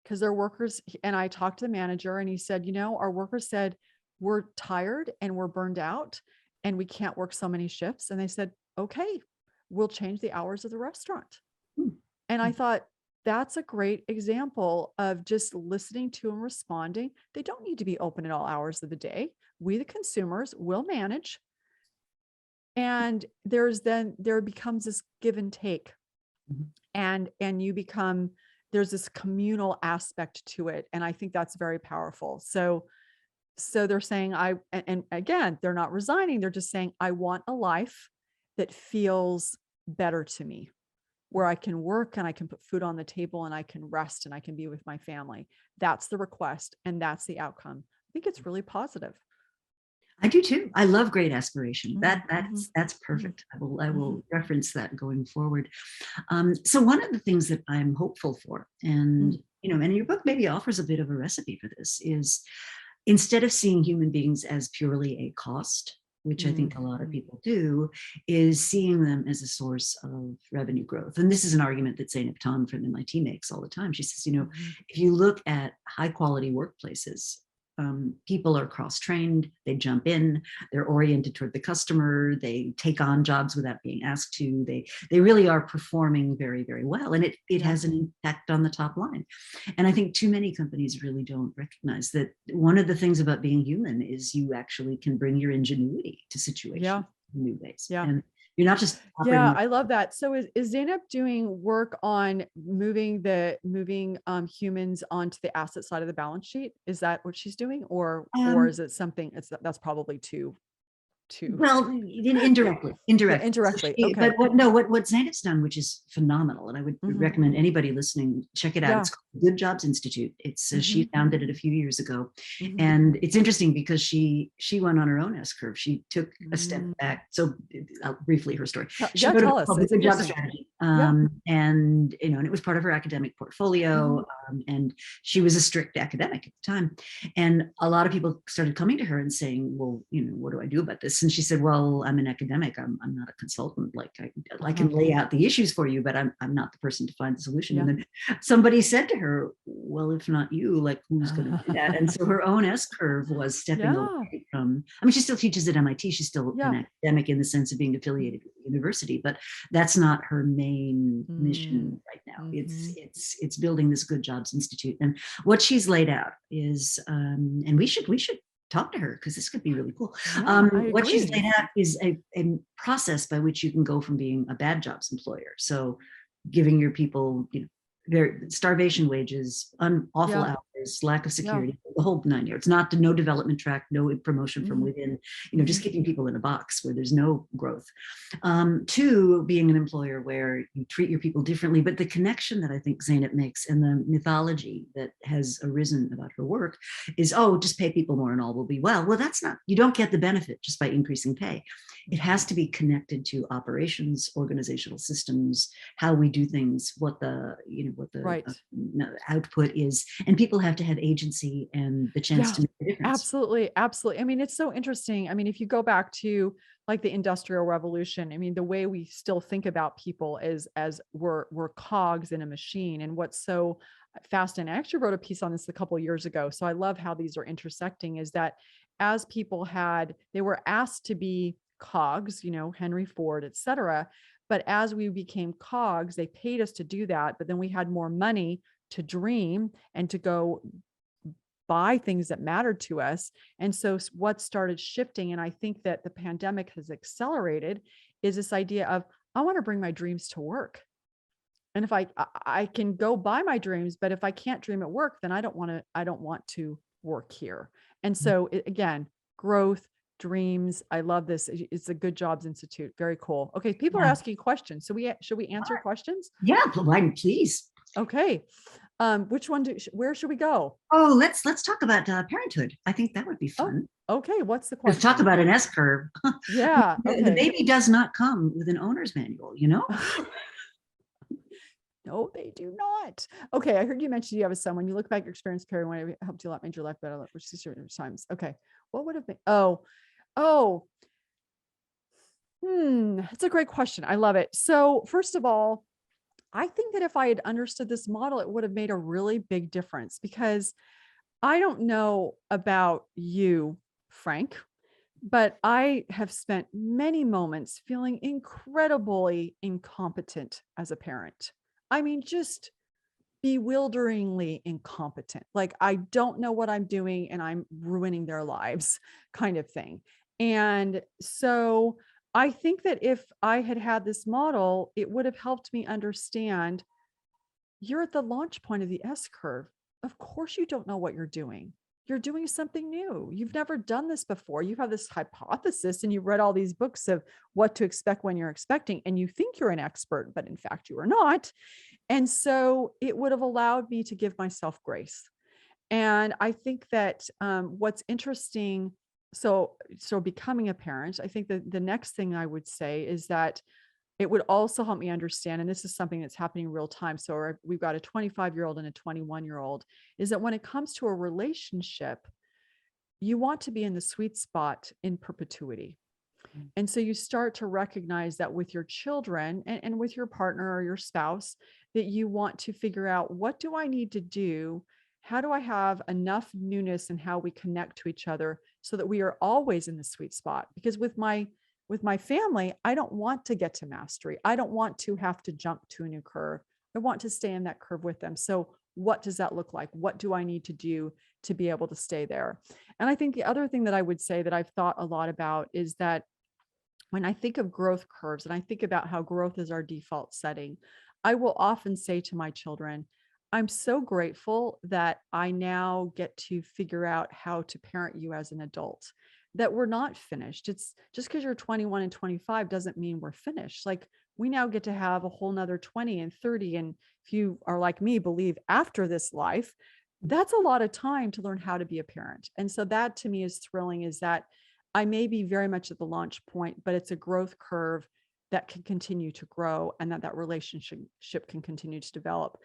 because their workers, and I talked to the manager and he said, our workers said, we're tired and we're burned out and we can't work so many shifts. And they said, okay, we'll change the hours of the restaurant. Hmm. And I thought, that's a great example of just listening to and responding. They don't need to be open at all hours of the day. We, the consumers, will manage. And there becomes this give and take. Mhm. And you become, there's this communal aspect to it. And I think that's very powerful. So they're saying, and again, they're not resigning. They're just saying, I want a life that feels better to me, where I can work and I can put food on the table and I can rest and I can be with my family. That's the request. And that's the outcome. I think it's really positive. I do too. I love great aspiration. Mhm, That's mhm, perfect. I mhm, will reference that going forward. So one of the things that I'm hopeful for, and mhm, and your book maybe offers a bit of a recipe for this, is instead of seeing human beings as purely a cost, which I think a lot of mhm, people do, is seeing them as a source of revenue growth. And this is an argument that Zainab Tan from MIT makes all the time. She says, mhm. if you look at high quality workplaces, people are cross-trained, they jump in, they're oriented toward the customer, they take on jobs without being asked to, they really are performing very, very well. And it Yeah. has an impact on the top line. And I think too many companies really don't recognize that one of the things about being human is you actually can bring your ingenuity to Yeah. situations in new ways. Yeah. And you're not just Yeah, operating. I love that. So is Zainab doing work on moving humans onto the asset side of the balance sheet? Is that what she's doing? Or Um, is it something that's probably too Well, yeah, indirectly. So indirectly. Okay. but what Zainab's done, which is phenomenal, and I would Hmm. recommend anybody listening check it out. Yeah. It's called Good Jobs Institute. It's Hmm. she founded it a few years ago, Hmm. and it's interesting because she went on her own S curve. She took a step Mm. back. So briefly, her story. She Yeah, wrote a tell book us. called The It's Good Job interesting. Strategy, Yeah. and and it was part of her academic portfolio, Hmm. and she was a strict academic at the time. And a lot of people started coming to her and saying, well, what do I do about this? And she said, well, I'm an academic. I'm not a consultant. Like I can Uh-huh. lay out the issues for you, but I'm not the person to find the solution. And Yeah. then somebody said to her, well, if not you, like who's going to do that? And so her own S curve was stepping Yeah. away from, I mean, she still teaches at MIT. She's still an Yeah. academic in the sense of being affiliated with the university, but that's not her main Mm. mission right now. Hmm. It's building this Good Jobs Institute. And what she's laid out is, and we should talk to her because this could be really cool. Yeah, I What she's agree. laid out is a process by which you can go from being a bad jobs employer. So giving your people, their starvation wages, awful Yeah. hours, lack of Yeah. security, the whole 9 yards. Not no development track, no promotion from Hmm. within. Hmm. Just keeping people in a box where there's no growth. Two, being an employer where you treat your people differently. But the connection that I think Zainab makes and the mythology that has arisen about her work is, oh, just pay people more and all will be well. Well, that's not, you don't get the benefit just by increasing pay. It has to be connected to operations, organizational systems, how we do things, what the Right. output is, and people have to have agency and the chance Yeah, to make a difference. absolutely. Absolutely. I mean, it's so interesting. I mean, if you go back to like the Industrial Revolution, I mean, the way we still think about people is as we're cogs in a machine. And what's so fascinating, I actually wrote a piece on this a couple of years ago. So I love how these are intersecting, is that as people they were asked to be cogs, Henry Ford, et cetera. But as we became cogs, they paid us to do that. But then we had more money to dream and to go buy things that mattered to us. And so what started shifting, and I think that the pandemic has accelerated, is this idea of, I want to bring my dreams to work. And if I can go buy my dreams, but if I can't dream at work, then I don't want to work here. And so again, growth, dreams. I love this. It's a Good Jobs Institute. Very cool. Okay. People are Yeah. asking questions. So should we answer questions? Yeah, please. Okay. Which one where should we go? Oh, let's talk about parenthood. I think that would be Oh, fun. okay. What's the Let's talk question? about an S curve. Yeah. The Okay. baby does not come with an owner's manual, you know? No, they do not. Okay, I heard you mention you have a son. When you look back your experience, Carrie, when I helped you a lot, made your life better, which is certain times. Okay, what would have been? Oh, it's a great question. I love it. So, first of all, I think that if I had understood this model, it would have made a really big difference because I don't know about you, Frank, but I have spent many moments feeling incredibly incompetent as a parent. I mean, just bewilderingly incompetent. Like, I don't know what I'm doing and I'm ruining their lives, kind of thing. And so I think that if I had had this model, it would have helped me understand you're at the launch point of the S curve. Of course, you don't know what you're doing. You're doing something new. You've never done this before. You have this hypothesis and you've read all these books of what to expect when you're expecting, and you think you're an expert, but in fact, you are not. And so it would have allowed me to give myself grace. And I think that what's interesting, so becoming a parent, I think that the next thing I would say is that it would also help me understand, and this is something that's happening in real time. So we've got a 25-year-old and a 21-year-old, is that when it comes to a relationship, you want to be in the sweet spot in perpetuity. And so you start to recognize that with your children and with your partner or your spouse, that you want to figure out, what do I need to do? How do I have enough newness in how we connect to each other so that we are always in the sweet spot? Because with my family, I don't want to get to mastery. I don't want to have to jump to a new curve. I want to stay in that curve with them. So what does that look like? What do I need to do to be able to stay there? And I think the other thing that I would say that I've thought a lot about is that when I think of growth curves and I think about how growth is our default setting, I will often say to my children, I'm so grateful that I now get to figure out how to parent you as an adult, that we're not finished. It's just because you're 21 and 25 doesn't mean we're finished. Like, we now get to have a whole nother 20 and 30. And if you are like me, believe after this life, that's a lot of time to learn how to be a parent. And so that to me is thrilling, is that I may be very much at the launch point, but it's a growth curve that can continue to grow and that relationship can continue to develop.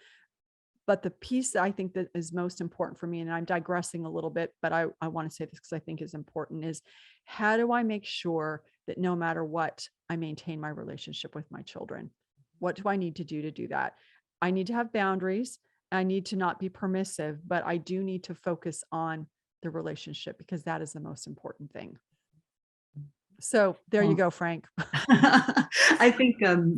But the piece that I think that is most important for me, and I'm digressing a little bit, but I want to say this because I think is important, is how do I make sure that no matter what, I maintain my relationship with my children? What do I need to do that? I need to have boundaries. I need to not be permissive, but I do need to focus on the relationship because that is the most important thing. So there you go, Frank. I think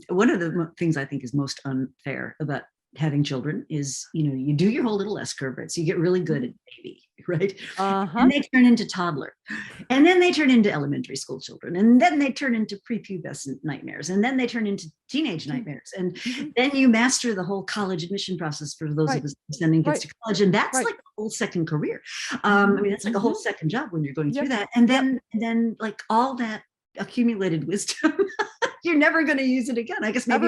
one of the things I think is most unfair about having children is, you do your whole little S curve, right? So you get really good at baby, right? And they turn into toddler. And then they turn into elementary school children. And then they turn into prepubescent nightmares. And then they turn into teenage nightmares. And then you master the whole college admission process for those of us sending kids to college. And that's like a whole second career. I mean, that's like a whole second job when you're going through that. And then like all that accumulated wisdom, you're never going to use it again. I guess maybe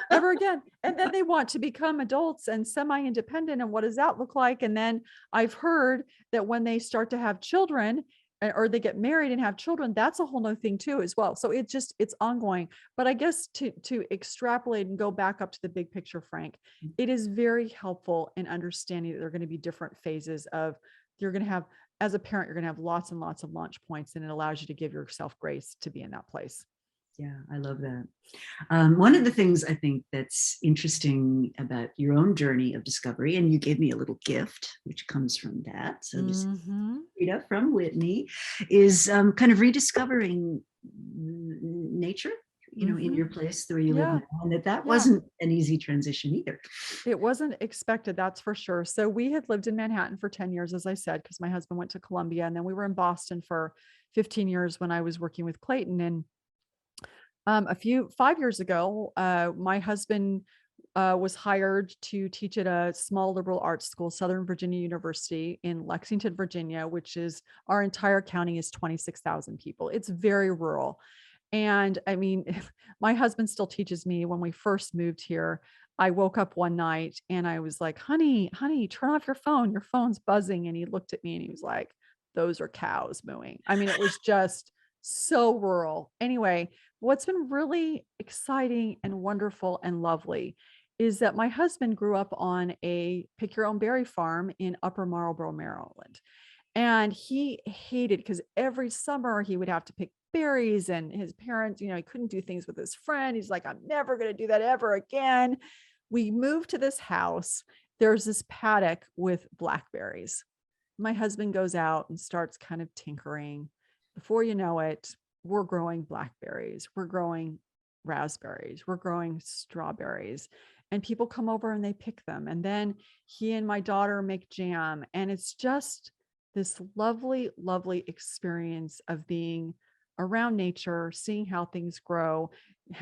ever again. And then they want to become adults and semi-independent. And what does that look like? And then I've heard that when they start to have children or they get married and have children, that's a whole nother thing too, as well. So it's ongoing. But I guess to extrapolate and go back up to the big picture, Frank, it is very helpful in understanding that there are going to be different phases of, you're going to have, as a parent, you're going to have lots and lots of launch points, and it allows you to give yourself grace to be in that place. Yeah, I love that. One of the things I think that's interesting about your own journey of discovery, and you gave me a little gift, which comes from that. So this is Rita from Whitney, is kind of rediscovering nature, in your place where you live now, and that wasn't an easy transition either. It wasn't expected, that's for sure. So we had lived in Manhattan for 10 years, as I said, because my husband went to Columbia, and then we were in Boston for 15 years when I was working with Clayton. And 5 years ago, my husband was hired to teach at a small liberal arts school, Southern Virginia University in Lexington, Virginia, which is, our entire county is 26,000 people. It's very rural. And I mean, my husband still teaches me. When we first moved here, I woke up one night and I was like, honey, turn off your phone. Your phone's buzzing. And he looked at me and he was like, those are cows mooing. I mean, it was just so rural. Anyway, what's been really exciting and wonderful and lovely is that my husband grew up on a pick your own berry farm in Upper Marlboro, Maryland. And he hated, because every summer he would have to pick berries, and his parents, he couldn't do things with his friend. He's like, I'm never going to do that ever again. We moved to this house. There's this paddock with blackberries. My husband goes out and starts kind of tinkering. Before you know it, we're growing blackberries. We're growing raspberries. We're growing strawberries. And people come over and they pick them. And then he and my daughter make jam. And it's just this lovely, lovely experience of being around nature, seeing how things grow.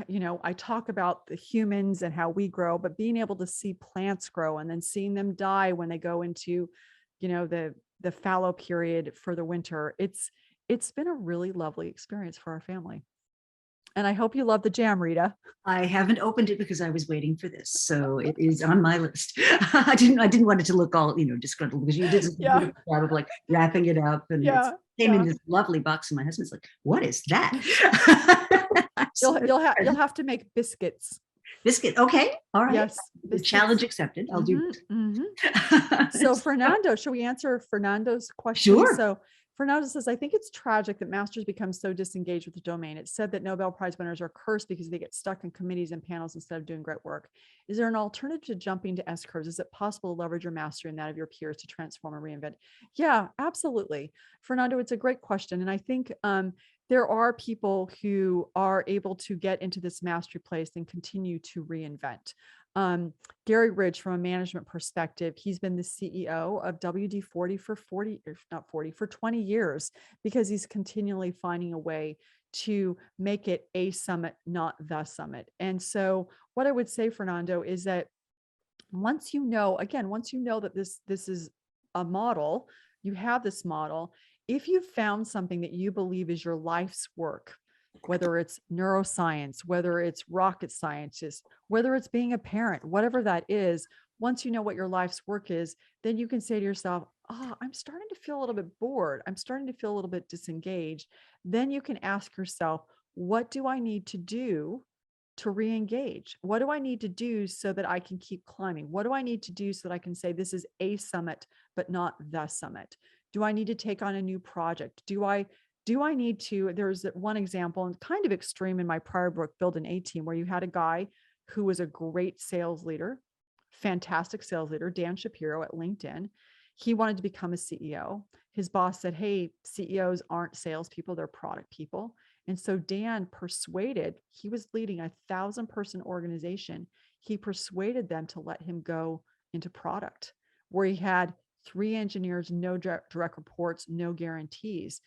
I talk about the humans and how we grow, but being able to see plants grow and then seeing them die when they go into, the fallow period for the winter. It's been a really lovely experience for our family. And I hope you love the jam, Rita. I haven't opened it because I was waiting for this, so it is on my list. I didn't want it to look all disgruntled, because you did a beautiful job of like wrapping it up, and it came in this lovely box, and my husband's like, "What is that?" You'll have to make biscuits. Biscuit, okay, all right. Yes, the challenge accepted. I'll do it. So Fernando, should we answer Fernando's question? Sure. So Fernando says, I think it's tragic that masters become so disengaged with the domain. It's said that Nobel Prize winners are cursed because they get stuck in committees and panels instead of doing great work. Is there an alternative to jumping to S curves? Is it possible to leverage your mastery and that of your peers to transform and reinvent? Yeah, absolutely. Fernando, it's a great question. And I think there are people who are able to get into this mastery place and continue to reinvent. Gary Ridge, from a management perspective, he's been the CEO of WD-40 for 20 years, because he's continually finding a way to make it a summit, not the summit. And so what I would say, Fernando, is that once you know that this is a model, you have this model. If you've found something that you believe is your life's work, whether it's neuroscience, whether it's rocket scientists, whether it's being a parent, whatever that is, once you know what your life's work is, then you can say to yourself, I'm starting to feel a little bit bored. I'm starting to feel a little bit disengaged. Then you can ask yourself, what do I need to do to re-engage? What do I need to do so that I can keep climbing? What do I need to do so that I can say this is a summit, but not the summit? Do I need to take on a new project? Do I need to, there's one example, and kind of extreme, in my prior book, Build an A-Team, where you had a guy who was a great sales leader, fantastic sales leader, Dan Shapiro at LinkedIn. He wanted to become a CEO. His boss said, hey, CEOs aren't salespeople, they're product people. And so Dan persuaded, he was leading a 1,000-person organization. He persuaded them to let him go into product, where he had 3 engineers, no direct reports, no guarantees.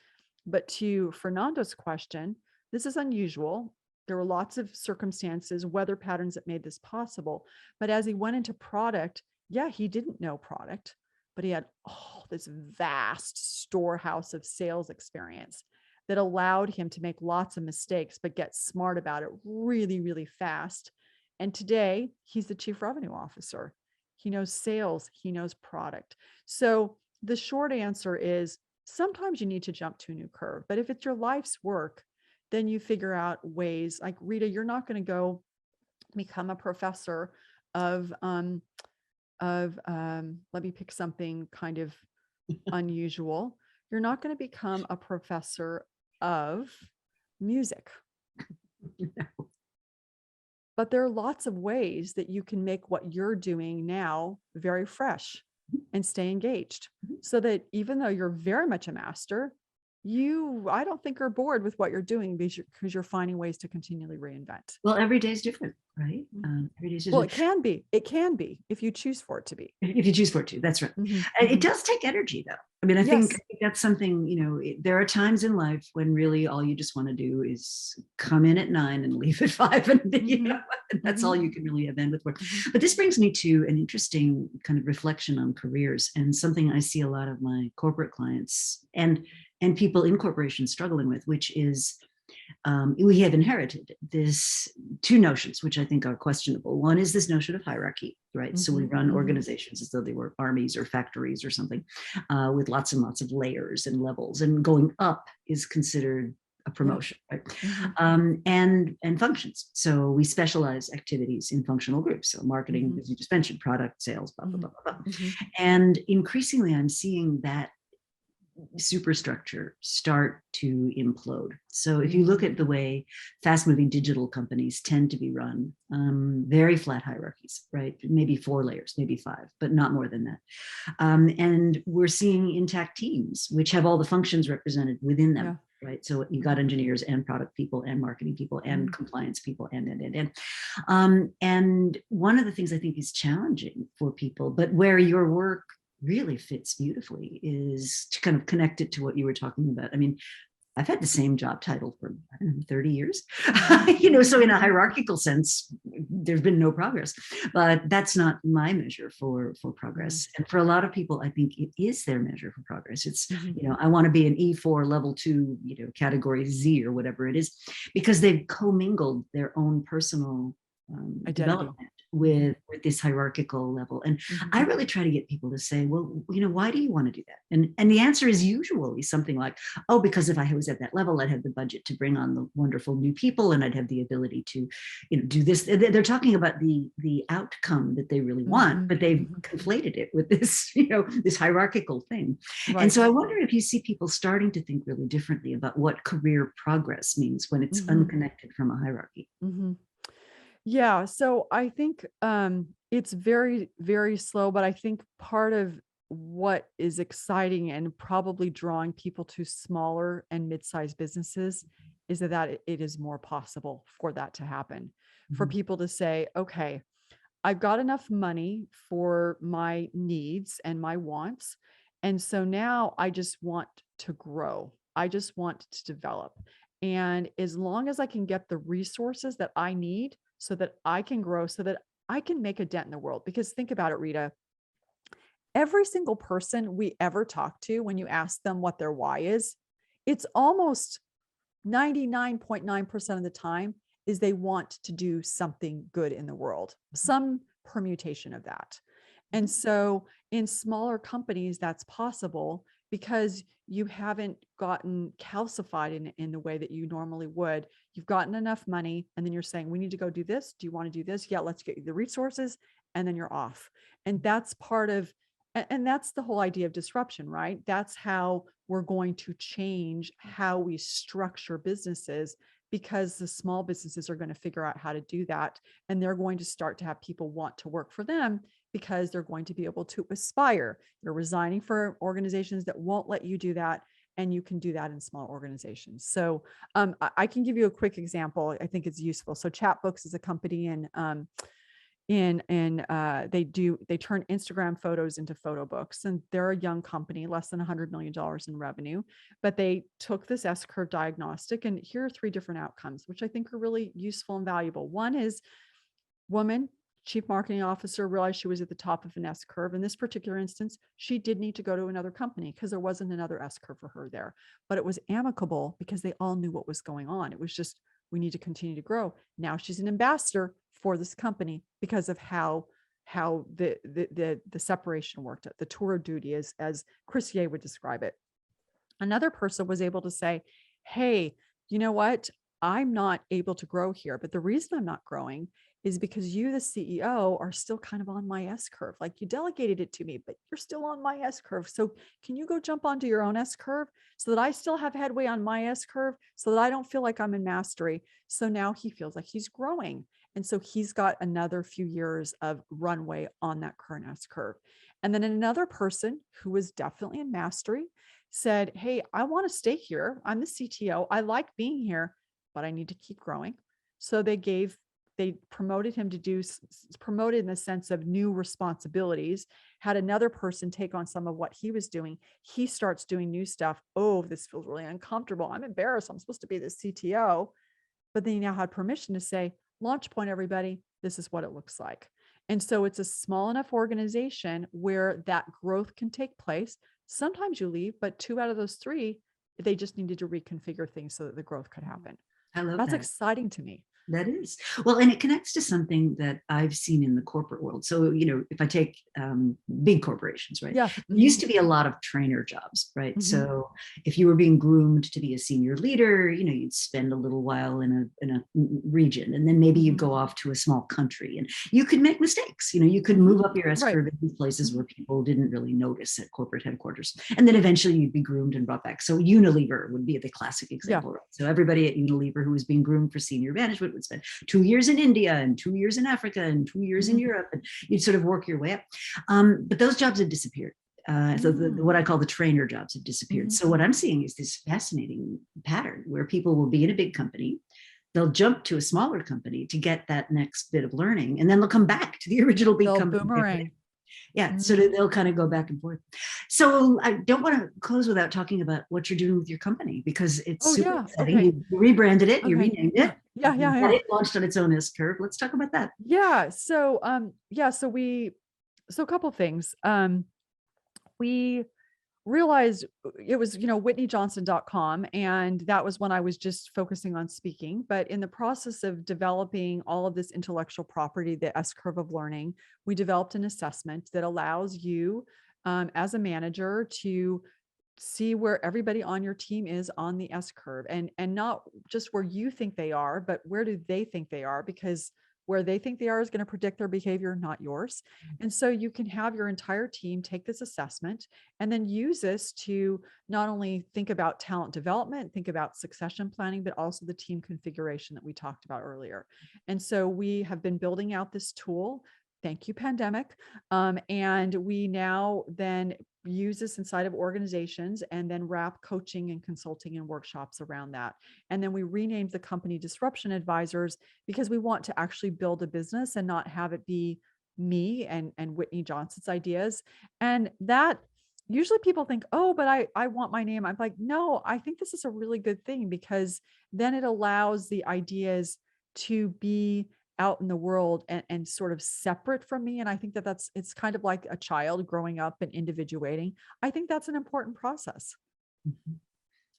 But to Fernando's question, this is unusual. There were lots of circumstances, weather patterns that made this possible. But as he went into product, he didn't know product, but he had this vast storehouse of sales experience that allowed him to make lots of mistakes, but get smart about it really, really fast. And today he's the chief revenue officer. He knows sales, he knows product. So the short answer is, sometimes you need to jump to a new curve, but if it's your life's work, then you figure out ways. Like Rita, you're not going to go become a professor of let me pick something kind of unusual. You're not going to become a professor of music. But there are lots of ways that you can make what you're doing now very fresh and stay engaged, so that even though you're very much a master, I don't think are bored with what you're doing, because you're finding ways to continually reinvent. Well, every day is different, right? Every day is different. Well, it can be if you choose for it to be. If you choose for it to, that's right. It does take energy, though. I mean, I think that's something, there are times in life when really all you just want to do is come in at 9 and leave at 5. And, that's all you can really have bandwidth for. But this brings me to an interesting kind of reflection on careers, and something I see a lot of my corporate clients and people in corporations struggling with, which is we have inherited this two notions, which I think are questionable. One is this notion of hierarchy, right? So we run organizations as though they were armies or factories or something, with lots and lots of layers and levels, and going up is considered a promotion, right? And functions. So we specialize activities in functional groups. So marketing, as you just mentioned, product, sales, blah, blah, blah, blah, blah. And increasingly, I'm seeing that superstructure start to implode. So if you look at the way fast-moving digital companies tend to be run, very flat hierarchies, right? Maybe 4 layers, maybe 5, but not more than that. And we're seeing intact teams, which have all the functions represented within them. Yeah. Right. So you've got engineers and product people and marketing people and compliance people and. And one of the things I think is challenging for people, but where your work really fits beautifully, is to kind of connect it to what you were talking about. I mean, I've had the same job title for, I don't know, 30 years, so in a hierarchical sense, there's been no progress, but that's not my measure for progress. And for a lot of people, I think it is their measure for progress. It's, I want to be an E4 level 2, category Z or whatever it is, because they've commingled their own personal development with this hierarchical level. And I really try to get people to say, well, why do you want to do that? And the answer is usually something like, oh, because if I was at that level, I'd have the budget to bring on the wonderful new people, and I'd have the ability to, do this. They're talking about the outcome that they really want, but they've conflated it with this, this hierarchical thing. Right. And so I wonder if you see people starting to think really differently about what career progress means when it's unconnected from a hierarchy. Yeah. So I think it's very, very slow, but I think part of what is exciting and probably drawing people to smaller and mid-sized businesses is that it is more possible for that to happen, for people to say, okay, I've got enough money for my needs and my wants. And so now I just want to grow. I just want to develop. And as long as I can get the resources that I need so that I can grow, so that I can make a dent in the world. Because think about it, Rita, every single person we ever talk to, when you ask them what their why is, it's almost 99.9% of the time is they want to do something good in the world, some permutation of that. And so in smaller companies, that's possible because you haven't gotten calcified in the way that you normally would. You've gotten enough money, and then you're saying, we need to go do this. Do you want to do this? Yeah, let's get you the resources, and then you're off. And that's part of, and that's the whole idea of disruption, right? That's how we're going to change how we structure businesses, because the small businesses are going to figure out how to do that. And they're going to start to have people want to work for them because they're going to be able to aspire. You're resigning for organizations that won't let you do that. And you can do that in small organizations. So I can give you a quick example. I think it's useful. So Chatbooks is a company they turn Instagram photos into photo books, and they're a young company, less than $100 million in revenue, but they took this S-curve diagnostic, and here are 3 different outcomes, which I think are really useful and valuable. One is woman, chief marketing officer, realized she was at the top of an S-curve. In this particular instance, she did need to go to another company because there wasn't another S-curve for her there, but it was amicable because they all knew what was going on. It was just, we need to continue to grow. Now she's an ambassador for this company because of how the separation worked, the tour of duty, as Chris Ye would describe it. Another person was able to say, hey, you know what? I'm not able to grow here, but the reason I'm not growing is because you, the CEO, are still kind of on my S-curve. Like, you delegated it to me, but you're still on my S-curve. So can you go jump onto your own S-curve so that I still have headway on my S-curve, so that I don't feel like I'm in mastery? So now he feels like he's growing. And so he's got another few years of runway on that current S-curve. And then another person who was definitely in mastery said, hey, I want to stay here. I'm the CTO. I like being here, but I need to keep growing. So they promoted him to promoted in the sense of new responsibilities, had another person take on some of what he was doing. He starts doing new stuff. Oh, this feels really uncomfortable. I'm embarrassed. I'm supposed to be the CTO. But then he now had permission to say, launch point, everybody, this is what it looks like. And so it's a small enough organization where that growth can take place. Sometimes you leave, but 2 out of those 3, they just needed to reconfigure things so that the growth could happen. I love That's that. exciting to me. That is. Well, and it connects to something that I've seen in the corporate world. So, if I take big corporations, right? Yeah. There used to be a lot of trainer jobs, right? Mm-hmm. So if you were being groomed to be a senior leader, you'd spend a little while in a region, and then maybe you'd go off to a small country, and you could make mistakes. You could move up your S Right. curve in these places where people didn't really notice at corporate headquarters. And then eventually you'd be groomed and brought back. So Unilever would be the classic example. Right? So everybody at Unilever who was being groomed for senior management would spend 2 years in India and 2 years in Africa and 2 years in Europe, and you'd sort of work your way up. But those jobs have disappeared. So what I call the trainer jobs have disappeared. So what I'm seeing is this fascinating pattern where people will be in a big company, they'll jump to a smaller company to get that next bit of learning, and then they'll come back to the original big company. Boomerang. Yeah, so they'll kind of go back and forth. So I don't want to close without talking about what you're doing with your company, because it's super exciting. Okay. You rebranded it, you renamed it. Yeah. It launched on its own S curve. Let's talk about that. Yeah. So a couple things. We realized it was, whitneyjohnson.com. And that was when I was just focusing on speaking. But in the process of developing all of this intellectual property, the S curve of learning, we developed an assessment that allows you as a manager to see where everybody on your team is on the S curve, and not just where you think they are, but where do they think they are, because where they think they are is going to predict their behavior, not yours. And so you can have your entire team take this assessment and then use this to not only think about talent development, think about succession planning, but also the team configuration that we talked about earlier. And so we have been building out this tool. Thank you, pandemic. And we now then use this inside of organizations and then wrap coaching and consulting and workshops around that. And then we renamed the company Disruption Advisors because we want to actually build a business and not have it be me and Whitney Johnson's ideas. And that usually people think, oh, but I want my name. I'm like, no, I think this is a really good thing, because then it allows the ideas to be out in the world and sort of separate from me. And I think it's kind of like a child growing up and individuating. I think that's an important process.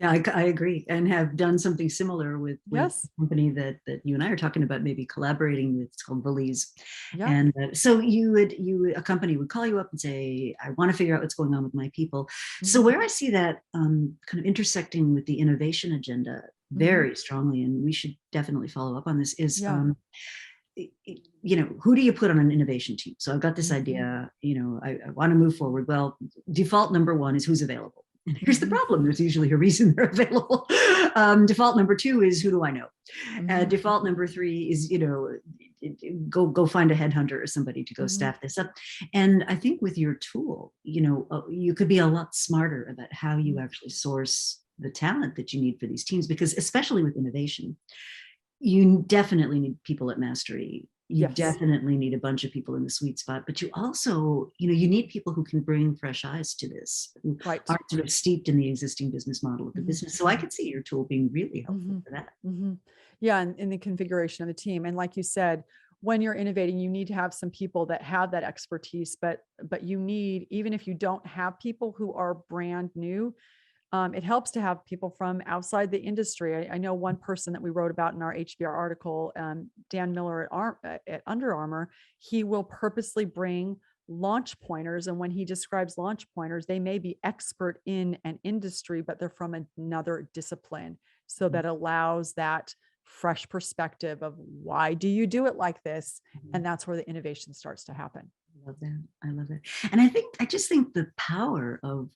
Yeah, I agree, and have done something similar with a company that you and I are talking about, maybe collaborating with. It's called Valise. Yeah. And so a company would call you up and say, I want to figure out what's going on with my people. So where I see that kind of intersecting with the innovation agenda very strongly, and we should definitely follow up on this, is who do you put on an innovation team? So I've got this idea, I want to move forward. Well, default number one is who's available. And here's the problem. There's usually a reason they're available. Default number two is, who do I know? Default number three is, go find a headhunter or somebody to go staff this up. And I think with your tool, you could be a lot smarter about how you actually source the talent that you need for these teams, because especially with innovation, you definitely need people at mastery. You definitely need a bunch of people in the sweet spot, but you also, you need people who can bring fresh eyes to this, who aren't sort of steeped in the existing business model of the business. So I could see your tool being really helpful for that. Yeah, and in the configuration of the team. And like you said, when you're innovating, you need to have some people that have that expertise, but you need, even if you don't have people who are brand new, it helps to have people from outside the industry. I know one person that we wrote about in our HBR article, Dan Miller at Under Armour. He will purposely bring launch pointers. And when he describes launch pointers, they may be expert in an industry, but they're from another discipline. So that allows that fresh perspective of, why do you do it like this? And that's where the innovation starts to happen. I love that. I love it. And I just think the power of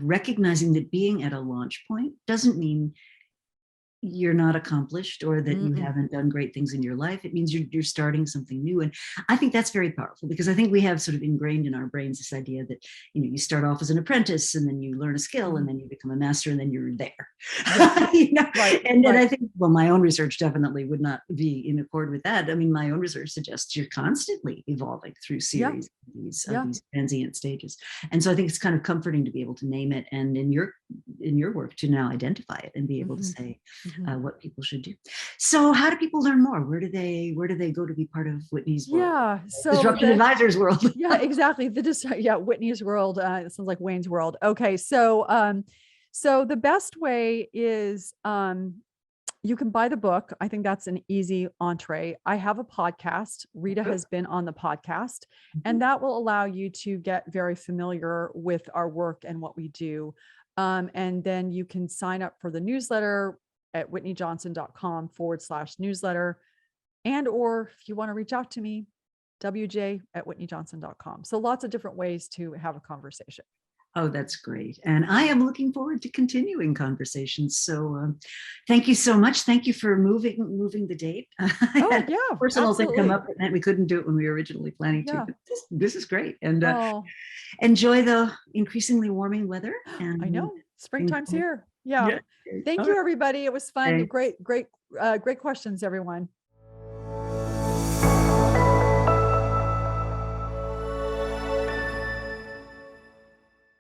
recognizing that being at a launch point doesn't mean you're not accomplished or that you haven't done great things in your life. It means you're starting something new. And I think that's very powerful, because I think we have sort of ingrained in our brains this idea that, you start off as an apprentice, and then you learn a skill, and then you become a master, and then you're there. And I think, well, my own research definitely would not be in accord with that. I mean, my own research suggests you're constantly evolving through series of these transient stages. And so I think it's kind of comforting to be able to name it, and in your work to now identify it and be able to say, what people should do. So how do people learn more? Where do they go to be part of Whitney's world? Yeah. So Disruption Advisors world. Exactly. Whitney's world. It sounds like Wayne's world. Okay. So the best way is, You can buy the book. I think that's an easy entree. I have a podcast. Rita has been on the podcast, and that will allow you to get very familiar with our work and what we do. And then you can sign up for the newsletter at whitneyjohnson.com/newsletter. And, or if you want to reach out to me, wj@whitneyjohnson.com. So lots of different ways to have a conversation. Oh, that's great. And I am looking forward to continuing conversations. So thank you so much. Thank you for moving the date. Oh, yeah. Personal thing come Absolutely. up that we couldn't do it when we were originally planning to. Yeah. But this is great. And Oh, enjoy the increasingly warming weather. And I know. Springtime's here. Yeah. Yeah. Thank All you, right. everybody. It was fun. Thanks. Great questions, everyone.